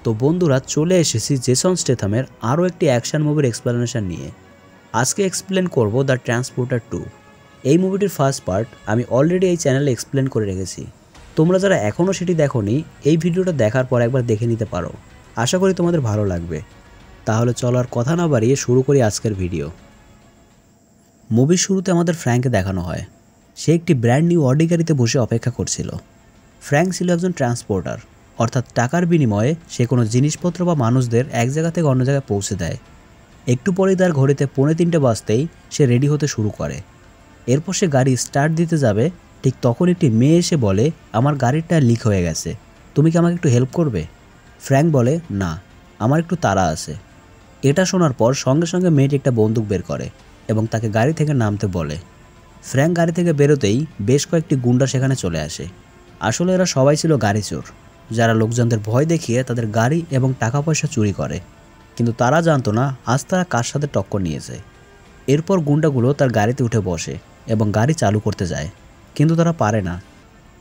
তো বন্ধুরা চলে এসেছি জেসন স্টেথামের আরও একটি অ্যাকশন মুভির এক্সপ্লেনেশন নিয়ে। আজকে এক্সপ্লেন করব দ্য ট্রান্সপোর্টার 2। এই মুভিটির ফার্স্ট পার্ট আমি অলরেডি এই চ্যানেলে এক্সপ্লেন করে রেখেছি। তোমরা যারা এখনও সেটি দেখোনি এই ভিডিওটা দেখার পর একবার দেখে নিতে পারো। আশা করি তোমাদের ভালো লাগবে। তাহলে চলো আর কথা না বাড়িয়ে শুরু করি আজকের ভিডিও। মুভির শুরুতে আমাদের ফ্র্যাঙ্ককে দেখানো হয়। সে একটি ব্র্যান্ড নিউ অডি গাড়িতে বসে অপেক্ষা করছিল। ফ্র্যাঙ্ক ছিল একজন ট্রান্সপোর্টার, অর্থাৎ টাকার বিনিময়ে সে কোনো জিনিসপত্র বা মানুষদের এক জায়গা থেকে অন্য জায়গায় পৌঁছে দেয়। একটু পরেই তার ঘড়িতে 3:45 বাজতেই সে রেডি হতে শুরু করে। এরপর সে গাড়ি স্টার্ট দিতে যাবে, ঠিক তখন একটি মেয়ে এসে বলে, আমার গাড়ির টায়ার লিক হয়ে গেছে, তুমি কি আমাকে একটু হেল্প করবে? ফ্র্যাঙ্ক বলে, না, আমার একটু তাড়া আছে। এটা শোনার পর সঙ্গে সঙ্গে মেয়েটি একটা বন্দুক বের করে এবং তাকে গাড়ি থেকে নামতে বলে। ফ্র্যাঙ্ক গাড়ি থেকে বেরোতেই বেশ কয়েকটি গুন্ডা সেখানে চলে আসে। আসলে এরা সবাই ছিল গাড়ি চোর, যারা লোকজনদের ভয় দেখিয়ে তাদের গাড়ি এবং টাকা পয়সা চুরি করে। কিন্তু তারা জানতো না আজ তারা কার সাথে টক্কর নিয়েছে। এরপর গুন্ডাগুলো তার গাড়িতে উঠে বসে এবং গাড়ি চালু করতে যায়, কিন্তু তারা পারে না।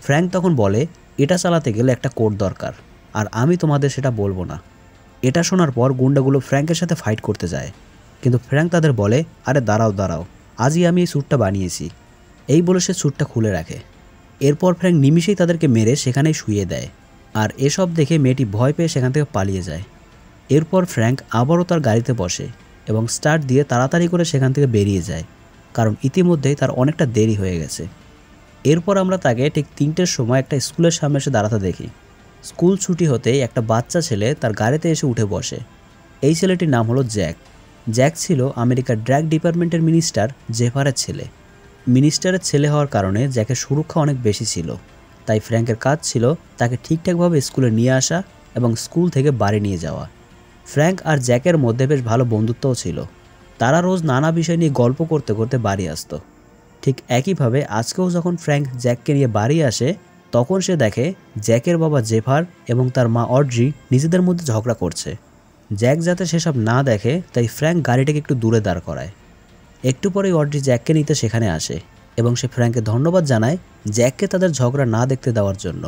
ফ্র্যাঙ্ক তখন বলে, এটা চালাতে গেলে একটা কোড দরকার, আর আমি তোমাদের সেটা বলবো না। এটা শোনার পর গুন্ডাগুলো ফ্র্যাঙ্কের সাথে ফাইট করতে যায়, কিন্তু ফ্র্যাঙ্ক তাদের বলে, আরে দাঁড়াও দাঁড়াও, আজই আমি এই স্যুটটা বানিয়েছি। এই বলে সে স্যুটটা খুলে রাখে। এরপর ফ্র্যাঙ্ক নিমিষেই তাদেরকে মেরে সেখানেই শুইয়ে দেয়, আর এসব দেখে মেয়েটি ভয় পেয়ে সেখান থেকে পালিয়ে যায়। এরপর ফ্র্যাঙ্ক আবারও তার গাড়িতে বসে এবং স্টার্ট দিয়ে তাড়াতাড়ি করে সেখান থেকে বেরিয়ে যায়, কারণ ইতিমধ্যেই তার অনেকটা দেরি হয়ে গেছে। এরপর আমরা তাকে ঠিক 3টের সময় একটা স্কুলের সামনে এসে দাঁড়াতে দেখি। স্কুল ছুটি হতেই একটা বাচ্চা ছেলে তার গাড়িতে এসে উঠে বসে। এই ছেলেটির নাম হলো জ্যাক। জ্যাক ছিল আমেরিকার ড্রাগ ডিপার্টমেন্টের মিনিস্টার জেফারের ছেলে। মিনিস্টারের ছেলে হওয়ার কারণে জ্যাকের সুরক্ষা অনেক বেশি ছিল, তাই ফ্র্যাঙ্কের কাজ ছিল তাকে ঠিকঠাকভাবে স্কুলে নিয়ে আসা এবং স্কুল থেকে বাড়ি নিয়ে যাওয়া। ফ্র্যাঙ্ক আর জ্যাকের মধ্যে বেশ ভালো বন্ধুত্বও ছিল। তারা রোজ নানা বিষয় নিয়ে গল্প করতে করতে বাড়ি আসতো। ঠিক একইভাবে আজকেও যখন ফ্র্যাঙ্ক জ্যাককে নিয়ে বাড়ি আসে, তখন সে দেখে জ্যাকের বাবা জেফার এবং তার মা অড্রি নিজেদের মধ্যে ঝগড়া করছে। জ্যাক যাতে সেসব না দেখে তাই ফ্র্যাঙ্ক গাড়িটাকে একটু দূরে দাঁড় করায়। একটু পরেই অড্রি জ্যাককে নিতে সেখানে আসে এবং সে ফ্র্যাঙ্ককে ধন্যবাদ জানায় জ্যাককে তাদের ঝগড়া না দেখতে দেওয়ার জন্য।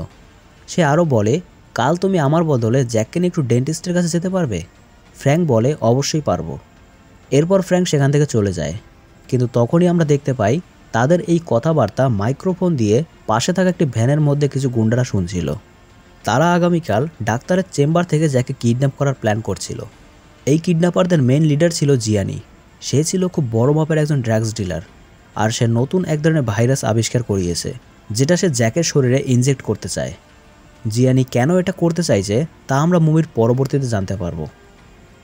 সে আরও বলে, কাল তুমি আমার বদলে জ্যাককে নিয়ে একটু ডেন্টিস্টের কাছে যেতে পারবে? ফ্র্যাঙ্ক বলে, অবশ্যই পারবো। এরপর ফ্র্যাঙ্ক সেখান থেকে চলে যায়, কিন্তু তখনই আমরা দেখতে পাই তাদের এই কথাবার্তা মাইক্রোফোন দিয়ে পাশে থাকা একটি ভ্যানের মধ্যে কিছু গুন্ডারা শুনছিল। তারা আগামীকাল ডাক্তারের চেম্বার থেকে জ্যাককে কিডন্যাপ করার প্ল্যান করছিল। এই কিডন্যাপারদের মেন লিডার ছিল জিয়ানি। সে ছিল খুব বড় মাপের একজন ড্রাগস ডিলার, আর সে নতুন এক ধরনের ভাইরাস আবিষ্কার করিয়েছে, যেটা সে জ্যাকের শরীরে ইনজেক্ট করতে চায়। জিয়ানি কেন এটা করতে চাইছে তা আমরা মুভির পরবর্তীতে জানতে পারবো।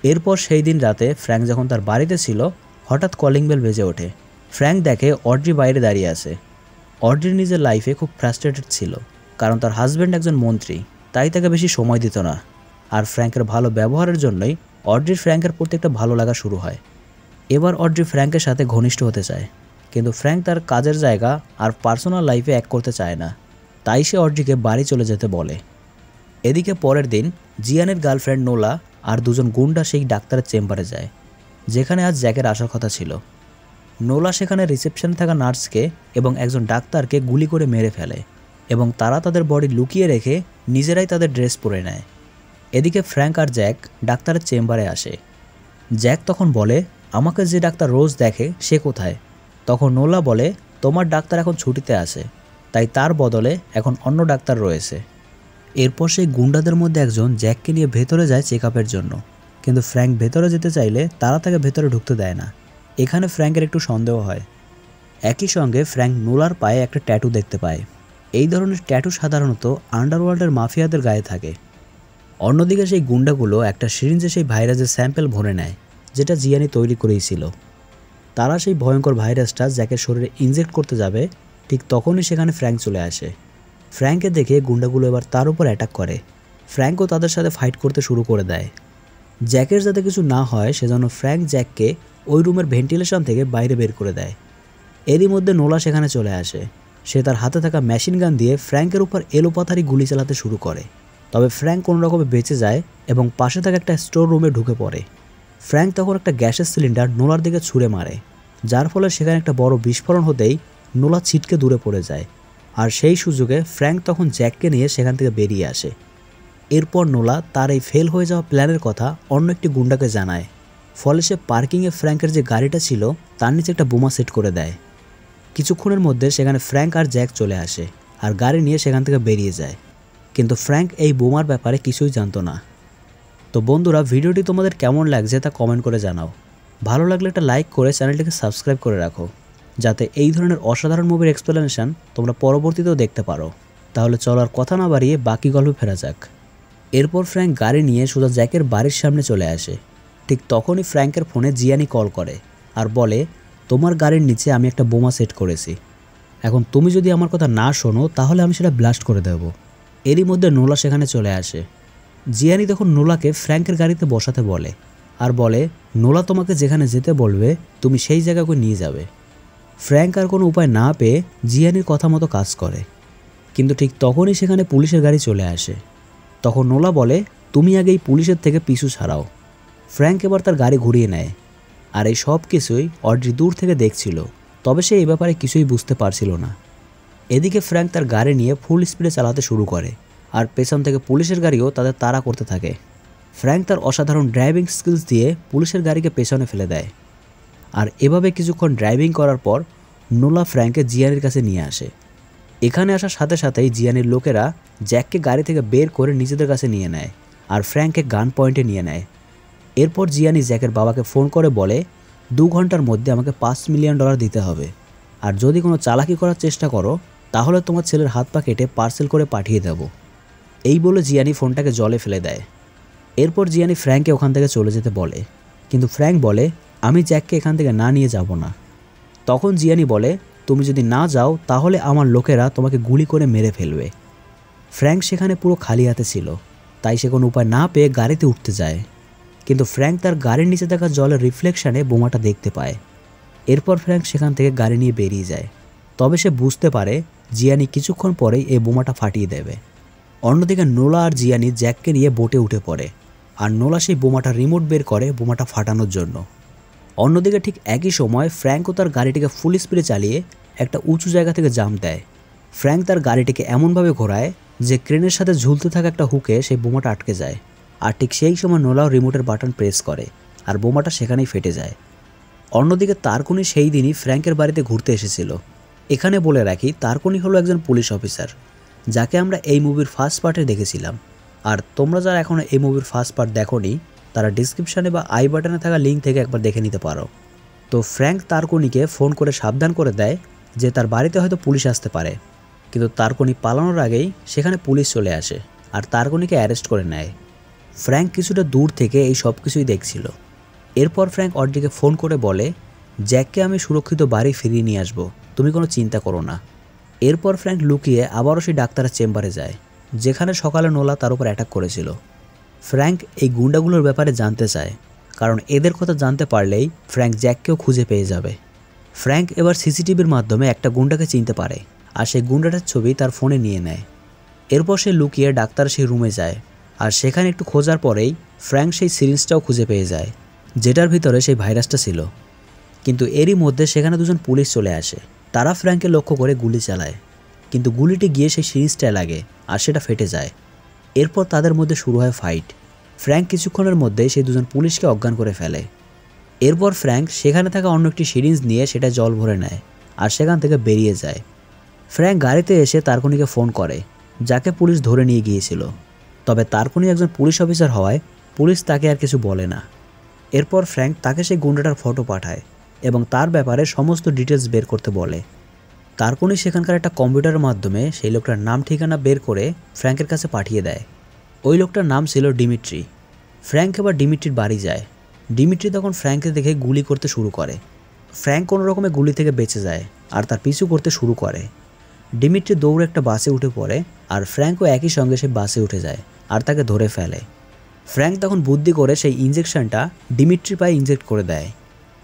এরপর সেই দিন রাতে ফ্র্যাঙ্ক যখন তার বাড়িতে ছিল, হঠাৎ কলিং বেল বেজে ওঠে। ফ্র্যাঙ্ক দেখে অড্রি বাইরে দাঁড়িয়ে আছে। অড্রি নিজের লাইফে খুব ফ্রাস্ট্রেটেড ছিল, কারণ তার হাজব্যান্ড একজন মন্ত্রী, তাই তাকে বেশি সময় দিত না। আর ফ্র্যাঙ্কের ভালো ব্যবহারের জন্যই অড্রির ফ্র্যাঙ্কের প্রতি একটা ভালো লাগা শুরু হয়। এবার অড্রি ফ্র্যাঙ্কের সাথে ঘনিষ্ঠ হতে চায়, কিন্তু ফ্র্যাঙ্ক তার কাজের জায়গা আর পার্সোনাল লাইফে এক করতে চায় না, তাই সে অড্রিকে বাড়ি চলে যেতে বলে। এদিকে পরের দিন জিয়ানের গার্লফ্রেন্ড নোলা আর দুজন গুন্ডা সেই ডাক্তারের চেম্বারে যায়, যেখানে আজ জ্যাকের আসার কথা ছিল। নোলা সেখানে রিসেপশনে থাকা নার্সকে এবং একজন ডাক্তারকে গুলি করে মেরে ফেলে এবং তারা তাদের বডি লুকিয়ে রেখে নিজেরাই তাদের ড্রেস পরে নেয়। এদিকে ফ্র্যাঙ্ক আর জ্যাক ডাক্তারের চেম্বারে আসে। জ্যাক তখন বলে, আমাকে যে ডাক্তার রোজ দেখে সে কোথায়? তখন নোলা বলে, তোমার ডাক্তার এখন ছুটিতে আছে, তাই তার বদলে এখন অন্য ডাক্তার রয়েছে। এরপর সেই গুন্ডাদের মধ্যে একজন জ্যাককে নিয়ে ভেতরে যায় চেক আপের জন্য, কিন্তু ফ্র্যাঙ্ক ভেতরে যেতে চাইলে তারা তাকে ভেতরে ঢুকতে দেয় না। এখানে ফ্র্যাঙ্কের একটু সন্দেহ হয়। একই সঙ্গে ফ্র্যাঙ্ক নোলার পায়ে একটা ট্যাটু দেখতে পায়। এই ধরনের ট্যাটু সাধারণত আন্ডারওয়ার্ল্ডের মাফিয়াদের গায়ে থাকে। অন্যদিকে সেই গুন্ডাগুলো একটা সিরিঞ্জে সেই ভাইরাসের স্যাম্পেল ভরে নেয়, যেটা জিয়ানি তৈরি করেছিল। তারা সেই ভয়ঙ্কর ভাইরাসটা জ্যাকের শরীরে ইনজেক্ট করতে যাবে, ঠিক তখনই সেখানে ফ্র্যাঙ্ক চলে আসে। ফ্র্যাঙ্ককে দেখে গুন্ডাগুলো এবার তার উপর অ্যাটাক করে। ফ্র্যাঙ্কও তাদের সাথে ফাইট করতে শুরু করে দেয়। জ্যাকের যাতে কিছু না হয় সেজন্য ফ্র্যাঙ্ক জ্যাককে ওই রুমের ভেন্টিলেশন থেকে বাইরে বের করে দেয়। এরই মধ্যে নোলা সেখানে চলে আসে। সে তার হাতে থাকা মেশিন গান দিয়ে ফ্র্যাঙ্কের উপর এলোপাথারি গুলি চালাতে শুরু করে, তবে ফ্র্যাঙ্ক কোনোরকমে বেঁচে যায় এবং পাশে থাকা একটা স্টোর রুমে ঢুকে পড়ে। ফ্র্যাঙ্ক তখন একটা গ্যাসের সিলিন্ডার নোলার দিকে ছুঁড়ে মারে, যার ফলে সেখানে একটা বড় বিস্ফোরণ হতেই নোলা ছিটকে দূরে পড়ে যায়। আর সেই সুযোগে ফ্র্যাঙ্ক তখন জ্যাককে নিয়ে সেখান থেকে বেরিয়ে আসে। এরপর নোলা তার এই ফেল হয়ে যাওয়া প্ল্যানের কথা অন্য একটি গুন্ডাকে জানায়। ফলে সে পার্কিংয়ে ফ্র্যাঙ্কের যে গাড়িটা ছিল তার নিচে একটা বোমা সেট করে দেয়। কিছুক্ষণের মধ্যে সেখানে ফ্র্যাঙ্ক আর জ্যাক চলে আসে আর গাড়ি নিয়ে সেখান থেকে বেরিয়ে যায়। কিন্তু ফ্র্যাঙ্ক এই বোমার ব্যাপারে কিছুই জানতো না। তো বন্ধুরা, ভিডিওটি তোমাদের কেমন লাগছে তা কমেন্ট করে জানাও। ভালো লাগলে একটা লাইক করে চ্যানেলটিকে সাবস্ক্রাইব করে রাখো, যাতে এই ধরনের অসাধারণ মুভির এক্সপ্লেনেশন তোমরা পরবর্তীতেও দেখতে পারো। তাহলে চলো আর কথা না বাড়িয়ে বাকি গল্পে ফেরা যাক। এরপর ফ্র্যাঙ্ক গাড়ি নিয়ে সোজা জ্যাকের বাড়ির সামনে চলে আসে। ঠিক তখনই ফ্র্যাঙ্কের ফোনে জিয়ানি কল করে আর বলে, তোমার গাড়ির নিচে আমি একটা বোমা সেট করেছি। এখন তুমি যদি আমার কথা না শোনো তাহলে আমি সেটা ব্লাস্ট করে দেব। এরই মধ্যে নোলা সেখানে চলে আসে। জিয়ানি তখন নোলাকে ফ্র্যাঙ্কের গাড়িতে বসাতে বলে আর বলে, নোলা তোমাকে যেখানে যেতে বলবে তুমি সেই জায়গাকে নিয়ে যাবে। ফ্র্যাঙ্ক আর কোনো উপায় না পেয়ে জিয়ানির কথা মতো কাজ করে। কিন্তু ঠিক তখনই সেখানে পুলিশের গাড়ি চলে আসে। তখন নোলা বলে, তুমি আগে এই পুলিশের থেকে পিছু ছাড়াও। ফ্র্যাঙ্ক এবার তার গাড়ি ঘুরিয়ে নেয়। আর এই সব কিছুই অড্রি দূর থেকে দেখছিল, তবে সে এই ব্যাপারে কিছুই বুঝতে পারছিল না। এদিকে ফ্র্যাঙ্ক তার গাড়ি নিয়ে ফুল স্পিডে চালাতে শুরু করে আর পেছন থেকে পুলিশের গাড়িও তাদের তাড়া করতে থাকে। ফ্র্যাঙ্ক তার অসাধারণ ড্রাইভিং স্কিলস দিয়ে পুলিশের গাড়িকে পেছনে ফেলে দেয়। আর এভাবে কিছুক্ষণ ড্রাইভিং করার পর নোলা ফ্র্যাঙ্ককে জিয়ানির কাছে নিয়ে আসে। এখানে আসার সাথে সাথেই জিয়ানির লোকেরা জ্যাককে গাড়ি থেকে বের করে নিজেদের কাছে নিয়ে নেয় আর ফ্র্যাঙ্ককে গান পয়েন্টে নিয়ে নেয়। এরপর জিয়ানি জ্যাকের বাবাকে ফোন করে বলে, 2 ঘন্টার মধ্যে আমাকে $5 মিলিয়ন দিতে হবে, আর যদি কোনো চালাকি করার চেষ্টা করো তাহলে তোমার ছেলের হাত পা কেটে পার্সেল করে পাঠিয়ে দেব। এই বলে জিয়ানি ফোনটাকে জলে ফেলে দেয়। এরপর জিয়ানি ফ্র্যাঙ্ককে ওখান থেকে চলে যেতে বলে, কিন্তু ফ্র্যাঙ্ক বলে, আমি জ্যাককে এখান থেকে না নিয়ে যাব না। তখন জিয়ানি বলে, তুমি যদি না যাও তাহলে আমার লোকেরা তোমাকে গুলি করে মেরে ফেলবে। ফ্র্যাঙ্ক সেখানে পুরো খালি হাতে ছিল, তাই সে কোনো উপায় না পেয়ে গাড়িতে উঠতে যায়। কিন্তু ফ্র্যাঙ্ক তার গাড়ির নিচে থাকা জলের রিফ্লেকশনে বোমাটা দেখতে পায়। এরপর ফ্র্যাঙ্ক সেখান থেকে গাড়ি নিয়ে বেরিয়ে যায়। তবে সে বুঝতে পারে জিয়ানি কিছুক্ষণ পরেই এই বোমাটা ফাটিয়ে দেবে। অন্যদিকে নোলা আর জিয়ানি জ্যাককে নিয়ে বোটে উঠে পড়ে আর নোলা সেই বোমাটা রিমোট বের করে বোমাটা ফাটানোর জন্য। অন্যদিকে ঠিক একই সময় ফ্র্যাঙ্কও তার গাড়িটিকে ফুল স্পিডে চালিয়ে একটা উঁচু জায়গা থেকে জাম্প দেয়। ফ্র্যাঙ্ক তার গাড়িটিকে এমনভাবে ঘোরায় যে ক্রেনের সাথে ঝুলতে থাকা একটা হুকে সেই বোমাটা আটকে যায়। আর ঠিক সেই সময় নোলাও রিমোটের বাটন প্রেস করে আর বোমাটা সেখানেই ফেটে যায়। অন্যদিকে তারকুনি সেই দিনই ফ্র্যাঙ্কের বাড়িতে ঘুরতে এসেছিল। এখানে বলে রাখি, তারকুনি হলো একজন পুলিশ অফিসার, যাকে আমরা এই মুভির ফার্স্ট পার্টে দেখেছিলাম। আর তোমরা যারা এখনও এই মুভির ফার্স্ট পার্ট দেখোনি তারা ডিসক্রিপশানে বা আই বাটনে থাকা লিঙ্ক থেকে একবার দেখে নিতে পারো। তো ফ্র্যাঙ্ক তারকুনিকে ফোন করে সাবধান করে দেয় যে তার বাড়িতে হয়তো পুলিশ আসতে পারে। কিন্তু তারকুনি পালানোর আগেই সেখানে পুলিশ চলে আসে আর তারকুনিকে অ্যারেস্ট করে নেয়। ফ্র্যাঙ্ক কিছুটা দূর থেকে এই সব কিছুই দেখছিল। এরপর ফ্র্যাঙ্ক অড্রিকে ফোন করে বলে, জ্যাককে আমি সুরক্ষিত বাড়ি ফিরিয়ে নিয়ে আসবো, তুমি কোনো চিন্তা করো না। এরপর ফ্র্যাঙ্ক লুকিয়ে আবারও সেই ডাক্তারের চেম্বারে যায়, যেখানে সকালে নোলা তার উপর অ্যাটাক করেছিল। ফ্র্যাঙ্ক এই গুন্ডাগুলোর ব্যাপারে জানতে চায়, কারণ এদের কথা জানতে পারলেই ফ্র্যাঙ্ক জ্যাককেও খুঁজে পেয়ে যাবে। ফ্র্যাঙ্ক এবার সিসিটিভির মাধ্যমে একটা গুন্ডাকে চিনতে পারে আর সেই গুন্ডাটার ছবি তার ফোনে নিয়ে নেয়। এরপর সে লুকিয়ে ডাক্তার সেই রুমে যায় আর সেখানে একটু খোঁজার পরেই ফ্র্যাঙ্ক সেই সিরিঞ্জটাও খুঁজে পেয়ে যায়, যেটার ভিতরে সেই ভাইরাসটা ছিল। কিন্তু এরই মধ্যে সেখানে দুজন পুলিশ চলে আসে। তারা ফ্র্যাঙ্ককে লক্ষ্য করে গুলি চালায়, কিন্তু গুলিটি গিয়ে সেই সিরিঞ্জটায় লাগে আর সেটা ফেটে যায়। এরপর তাদের মধ্যে শুরু হয় ফাইট। ফ্র্যাঙ্ক কিছুক্ষণের মধ্যেই সেই দুজন পুলিশকে অজ্ঞান করে ফেলে। এরপর ফ্র্যাঙ্ক সেখানে থাকা অন্য একটি সিরিঞ্জ নিয়ে সেটা জল ভরে নেয় আর সেখান থেকে বেরিয়ে যায়। ফ্র্যাঙ্ক গাড়িতে এসে তারকুনিকে ফোন করে, যাকে পুলিশ ধরে নিয়ে গিয়েছিল। তবে তারকুনি একজন পুলিশ অফিসার হওয়ায় পুলিশ তাকে আর কিছু বলে না। এরপর ফ্র্যাঙ্ক তাকে সেই গুন্ডাটার ফটো পাঠায় এবং তার ব্যাপারে সমস্ত ডিটেলস বের করতে বলে। তারকুনি সেখানকার একটা কম্পিউটারের মাধ্যমে সেই লোকটার নাম ঠিকানা বের করে ফ্র্যাঙ্কের কাছে পাঠিয়ে দেয়। ওই লোকটার নাম ছিল ডিমিট্রি। ফ্র্যাঙ্ক এবার ডিমিট্রির বাড়ি যায়। ডিমিট্রি তখন ফ্র্যাঙ্ককে দেখে গুলি করতে শুরু করে। ফ্র্যাঙ্ক কোনো রকমের গুলি থেকে বেঁচে যায় আর তার পিছু করতে শুরু করে। ডিমিট্রি দৌড়ে একটা বাসে উঠে পড়ে আর ফ্র্যাঙ্কও একই সঙ্গে সেই বাসে উঠে যায় আর তাকে ধরে ফেলে। ফ্র্যাঙ্ক তখন বুদ্ধি করে সেই ইঞ্জেকশনটা ডিমিট্রির পায়ে ইনজেক্ট করে দেয়।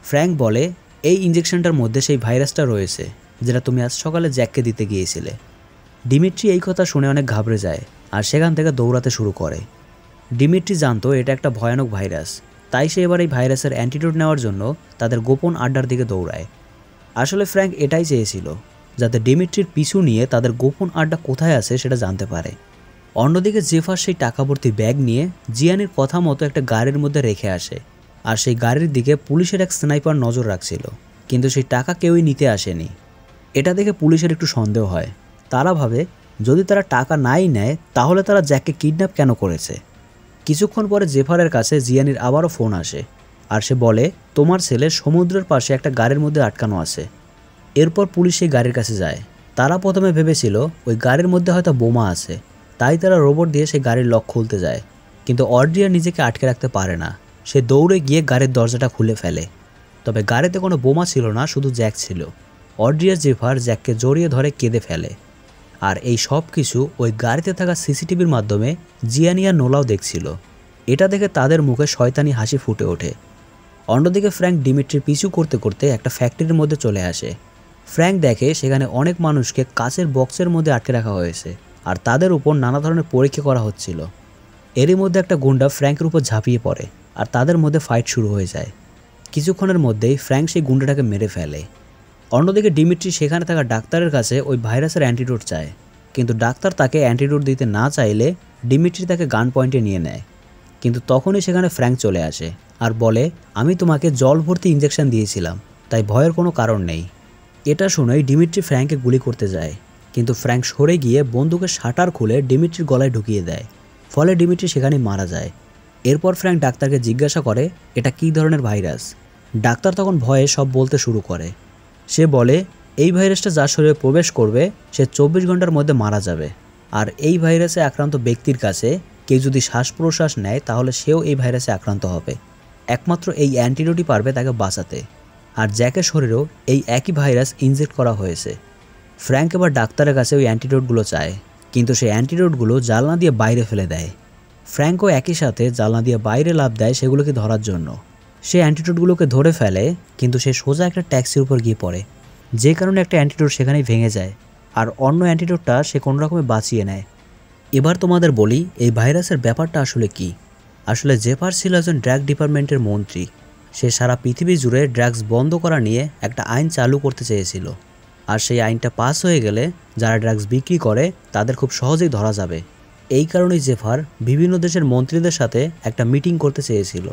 ফ্র্যাঙ্ক বলে, এই ইঞ্জেকশনটার মধ্যে সেই ভাইরাসটা রয়েছে যেটা তুমি আজ সকালে জ্যাককে দিতে গিয়েছিলে। ডিমিট্রি এই কথা শুনে অনেক ঘাবড়ে যায় আর সেখান থেকে দৌড়াতে শুরু করে। ডিমিট্রি জানতো এটা একটা ভয়ানক ভাইরাস, তাই সে এবার এই ভাইরাসের অ্যান্টিডোট নেওয়ার জন্য তাদের গোপন আড্ডার দিকে দৌড়ায়। আসলে ফ্র্যাঙ্ক এটাই চেয়েছিল, যাতে ডিমিট্রির পিছু নিয়ে তাদের গোপন আড্ডা কোথায় আছে সেটা জানতে পারে। অন্যদিকে জেফার সেই টাকা ভর্তি ব্যাগ নিয়ে জিয়ানির কথা মতো একটা গাড়ির মধ্যে রেখে আসে, আর সেই গাড়ির দিকে পুলিশের এক স্নাইপার নজর রাখছিল, কিন্তু সেই টাকা কেউই নিতে আসেনি। এটা দেখে পুলিশের একটু সন্দেহ হয়। তারা ভাবে যদি তারা টাকা নাই নেয় তাহলে তারা জ্যাককে কিডন্যাপ কেন করেছে। কিছুক্ষণ পরে জেফারের কাছে জিয়ানির আবারও ফোন আসে, আর সে বলে তোমার ছেলে সমুদ্রের পাশে একটা গাড়ির মধ্যে আটকানো আছে। এরপর পুলিশ সেই গাড়ির কাছে যায়। তারা প্রথমে ভেবেছিল ওই গাড়ির মধ্যে হয়তো বোমা আছে, তাই তারা রোবট দিয়ে সেই গাড়ির লক খুলতে যায়, কিন্তু অড্রিয়া নিজেকে আটকে রাখতে পারে না। সে দৌড়ে গিয়ে গাড়ির দরজাটা খুলে ফেলে। তবে গাড়িতে কোনো বোমা ছিল না, শুধু জ্যাক ছিল। অড্রিয়া জেফার জ্যাককে জড়িয়ে ধরে কেঁদে ফেলে। আর এই সব কিছু ওই গাড়িতে থাকা সিসিটিভির মাধ্যমে জিয়ানি আর নোলাও দেখছিল। এটা দেখে তাদের মুখে শয়তানি হাসি ফুটে ওঠে। অন্যদিকে ফ্র্যাঙ্ক ডিমিট্রির পিছু করতে করতে একটা ফ্যাক্টরির মধ্যে চলে আসে। ফ্র্যাঙ্ক দেখে সেখানে অনেক মানুষকে কাচের বক্সের মধ্যে আটকে রাখা হয়েছে, আর তাদের উপর নানা ধরনের পরীক্ষা করা হচ্ছিল। এরই মধ্যে একটা গুন্ডা ফ্র্যাঙ্কের উপর ঝাঁপিয়ে পড়ে, আর তাদের মধ্যে ফাইট শুরু হয়ে যায়। কিছুক্ষণের মধ্যেই ফ্র্যাঙ্ক সেই গুন্ডাটাকে মেরে ফেলে। অন্যদিকে ডিমিট্রি সেখানে থাকা ডাক্তারের কাছে ওই ভাইরাসের অ্যান্টিডোট চায়, কিন্তু ডাক্তার তাকে অ্যান্টিডোট দিতে না চাইলে ডিমিট্রি তাকে গান পয়েন্টে নিয়ে নেয়। কিন্তু তখনই সেখানে ফ্র্যাঙ্ক চলে আসে আর বলে আমি তোমাকে জল ভর্তি ইঞ্জেকশন দিয়েছিলাম, তাই ভয়ের কোনো কারণ নেই। এটা শুনেই ডিমিট্রি ফ্র্যাঙ্ককে গুলি করতে যায়, কিন্তু ফ্র্যাঙ্ক সরে গিয়ে বন্দুকের শাটার খুলে ডিমিট্রির গলায় ঢুকিয়ে দেয়। ফলে ডিমিট্রি সেখানেই মারা যায়। এরপর ফ্র্যাঙ্ক ডাক্তারকে জিজ্ঞাসা করে এটা কী ধরনের ভাইরাস। ডাক্তার তখন ভয়ে সব বলতে শুরু করে। সে বলে এই ভাইরাসটা যার শরীরে প্রবেশ করবে সে 24 ঘন্টার মধ্যে মারা যাবে, আর এই ভাইরাসে আক্রান্ত ব্যক্তির কাছে কেউ যদি শ্বাস প্রশ্বাস নেয় তাহলে সেও এই ভাইরাসে আক্রান্ত হবে। একমাত্র এই অ্যান্টিডোটই পারবে তাকে বাঁচাতে। আর জ্যাকের শরীরেও এই একই ভাইরাস ইনজেক্ট করা হয়েছে। ফ্র্যাঙ্ক এবার ডাক্তারের কাছে ওই অ্যান্টিডোটগুলো চায়, কিন্তু সেই অ্যান্টিডোটগুলো জানলা দিয়ে বাইরে ফেলে দেয়। ফ্র্যাঙ্কও একই সাথে জানলা দিয়ে বাইরে লাফ দেয় সেগুলোকে ধরার জন্য। সে অ্যান্টিডোটগুলোকে ধরে ফেলে, কিন্তু সে সোজা একটা ট্যাক্সির উপর গিয়ে পড়ে, যে কারণে একটা অ্যান্টিডোট সেখানেই ভেঙে যায়, আর অন্য অ্যান্টিডোটটা সে কোনো রকমে বাঁচিয়ে নেয়। এবার তোমাদের বলি এই ভাইরাসের ব্যাপারটা আসলে কি। আসলে জেফার ছিল একজন ড্রাগ ডিপার্টমেন্টের মন্ত্রী। সে সারা পৃথিবী জুড়ে ড্রাগস বন্ধ করা নিয়ে একটা আইন চালু করতে চেয়েছিল, আর সেই আইনটা পাস হয়ে গেলে যারা ড্রাগস বিক্রি করে তাদের খুব সহজেই ধরা যাবে। এই কারণেই জেফার বিভিন্ন দেশের মন্ত্রীদের সাথে একটা মিটিং করতে চেয়েছিল।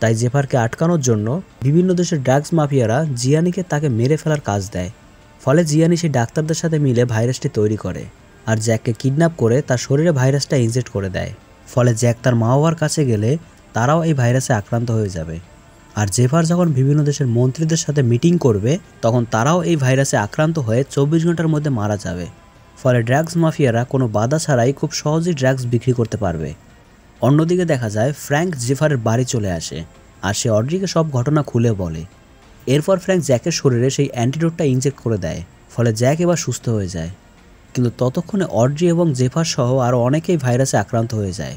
তাই জেফারকে আটকানোর জন্য বিভিন্ন দেশের ড্রাগস মাফিয়ারা জিয়ানিকে তাকে মেরে ফেলার কাজ দেয়। ফলে জিয়ানি সেই ডাক্তারদের সাথে মিলে ভাইরাসটি তৈরি করে, আর জ্যাককে কিডন্যাপ করে তার শরীরে ভাইরাসটা ইনজেক্ট করে দেয়। ফলে জ্যাক তার মা বাবার কাছে গেলে তারাও এই ভাইরাসে আক্রান্ত হয়ে যাবে। আর জেফার যখন বিভিন্ন দেশের মন্ত্রীদের সাথে মিটিং করবে তখন তারাও এই ভাইরাসে আক্রান্ত হয়ে 24 ঘন্টার মধ্যে মারা যাবে। ফলে ড্রাগস মাফিয়ারা কোনো বাধা ছাড়াই খুব সহজেই ড্রাগস বিক্রি করতে পারবে। অন্যদিকে দেখা যায় ফ্র্যাঙ্ক জেফারের বাড়ি চলে আসে, আর সে অড্রিকে সব ঘটনা খুলে বলে। এরপর ফ্র্যাঙ্ক জ্যাকের শরীরে সেই অ্যান্টিডোটটা ইনজেক্ট করে দেয়, ফলে জ্যাক এবার সুস্থ হয়ে যায়। কিন্তু ততক্ষণে অড্রি এবং জেফার সহ আরও অনেকেই ভাইরাসে আক্রান্ত হয়ে যায়।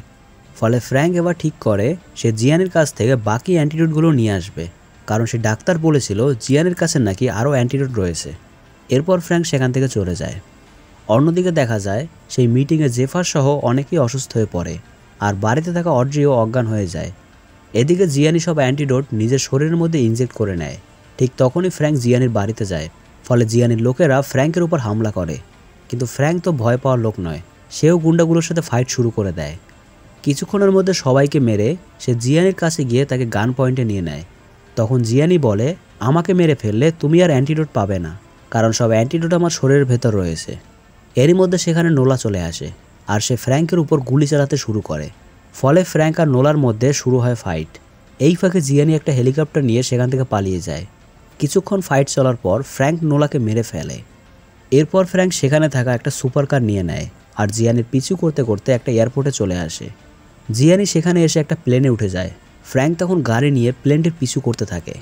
ফলে ফ্র্যাঙ্ক এবার ঠিক করে সে জিয়ানের কাছ থেকে বাকি অ্যান্টিডোটগুলো নিয়ে আসবে, কারণ সে ডাক্তার বলেছিল জিয়ানের কাছে নাকি আরও অ্যান্টিডোট রয়েছে। এরপর ফ্র্যাঙ্ক সেখান থেকে চলে যায়। অন্যদিকে দেখা যায় সেই মিটিংয়ে জেফার সহ অনেকেই অসুস্থ হয়ে পড়ে, আর বাড়িতে থাকা অড্রিও অজ্ঞান হয়ে যায়। এদিকে জিয়ানি সব অ্যান্টিডোট নিজের শরীরের মধ্যে ইনজেক্ট করে নেয়। ঠিক তখনই ফ্র্যাঙ্ক জিয়ানির বাড়িতে যায়। ফলে জিয়ানির লোকেরা ফ্র্যাঙ্কের উপর হামলা করে, কিন্তু ফ্র্যাঙ্ক তো ভয় পাওয়ার লোক নয়, সেও গুন্ডাগুলোর সাথে ফাইট শুরু করে দেয়। কিছুক্ষণের মধ্যে সবাইকে মেরে সে জিয়ানির কাছে গিয়ে তাকে গান পয়েন্টে নিয়ে নেয়। তখন জিয়ানি বলে আমাকে মেরে ফেললে তুমি আর অ্যান্টিডোট পাবে না, কারণ সব অ্যান্টিডোট আমার শরীরের ভেতর রয়েছে। এরই মধ্যে সেখানে নোলা চলে আসে, আর সে ফ্র্যাঙ্কের উপর গুলি চালাতে শুরু করে। ফলে ফ্র্যাঙ্ক আর নোলার মধ্যে শুরু হয় ফাইট। এই ফাঁকে জিয়ানি একটা হেলিকপ্টার নিয়ে সেখান থেকে পালিয়ে যায়। কিছুক্ষণ ফাইট চলার পর ফ্র্যাঙ্ক নোলাকে মেরে ফেলে। এরপর ফ্র্যাঙ্ক সেখানে থাকা একটা সুপার কার নিয়ে নেয়, আর জিয়ানির পিছু করতে করতে একটা এয়ারপোর্টে চলে আসে। জিয়ানি সেখানে এসে একটা প্লেনে উঠে যায়। ফ্র্যাঙ্ক তখন গাড়ি নিয়ে প্লেনটির পিছু করতে থাকে,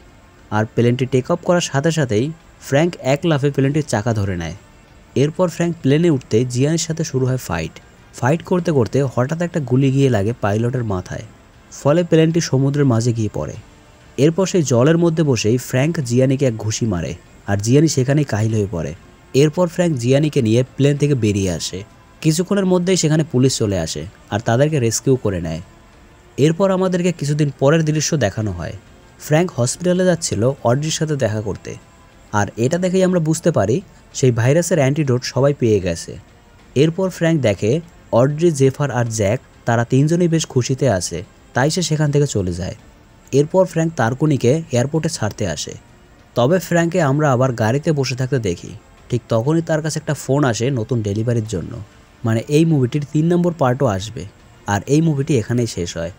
আর প্লেনটি টেক অফ করার সাথে সাথেই ফ্র্যাঙ্ক এক লাফে প্লেনটির চাকা ধরে নেয়। এরপর ফ্র্যাঙ্ক প্লেনে উঠতে জিয়ানির সাথে শুরু হয় ফাইট করতে করতে হঠাৎ একটা গুলি গিয়ে লাগে পাইলটের মাথায়। ফলে প্লেনটি সমুদ্রের মাঝে গিয়ে পড়ে। এরপর সেই জলের মধ্যে বসেই ফ্র্যাঙ্ক জিয়ানিকে এক ঘুষি মারে, আর জিয়ানি সেখানেই কাহিল হয়ে পড়ে। এরপর ফ্র্যাঙ্ক জিয়ানিকে নিয়ে প্লেন থেকে বেরিয়ে আসে। কিছুক্ষণের মধ্যেই সেখানে পুলিশ চলে আসে, আর তাদেরকে রেস্কিউ করে নেয়। এরপর আমাদেরকে কিছুদিন পরের দৃশ্য দেখানো হয়। ফ্র্যাঙ্ক হসপিটালে যাচ্ছিল অড্রির সাথে দেখা করতে, আর এটা দেখেই আমরা বুঝতে পারি সেই ভাইরাসের অ্যান্টিডোট সবাই পেয়ে গেছে। এরপর ফ্র্যাঙ্ক দেখে অড্রি, জেফার আর জ্যাক তারা তিনজনই বেশ খুশিতে আছে, তাই সে সেখান থেকে চলে যায়। এরপর ফ্র্যাঙ্ক তারকুনিকে এয়ারপোর্টে ছাড়তে আসে। তবে ফ্র্যাঙ্কে আমরা আবার গাড়িতে বসে থাকতে দেখি। ঠিক তখনই তার কাছে একটা ফোন আসে নতুন ডেলিভারির জন্য। মানে এই মুভিটির 3 নম্বর পার্টও আসবে। আর এই মুভিটি এখানেই শেষ হয়।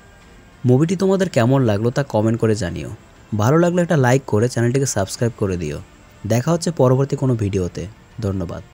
মুভিটি তোমাদের কেমন লাগলো তা কমেন্ট করে জানিও। ভালো লাগলে একটা লাইক করে চ্যানেলটিকে সাবস্ক্রাইব করে দিও। দেখা হচ্ছে পরবর্তী কোনো ভিডিওতে। ধন্যবাদ।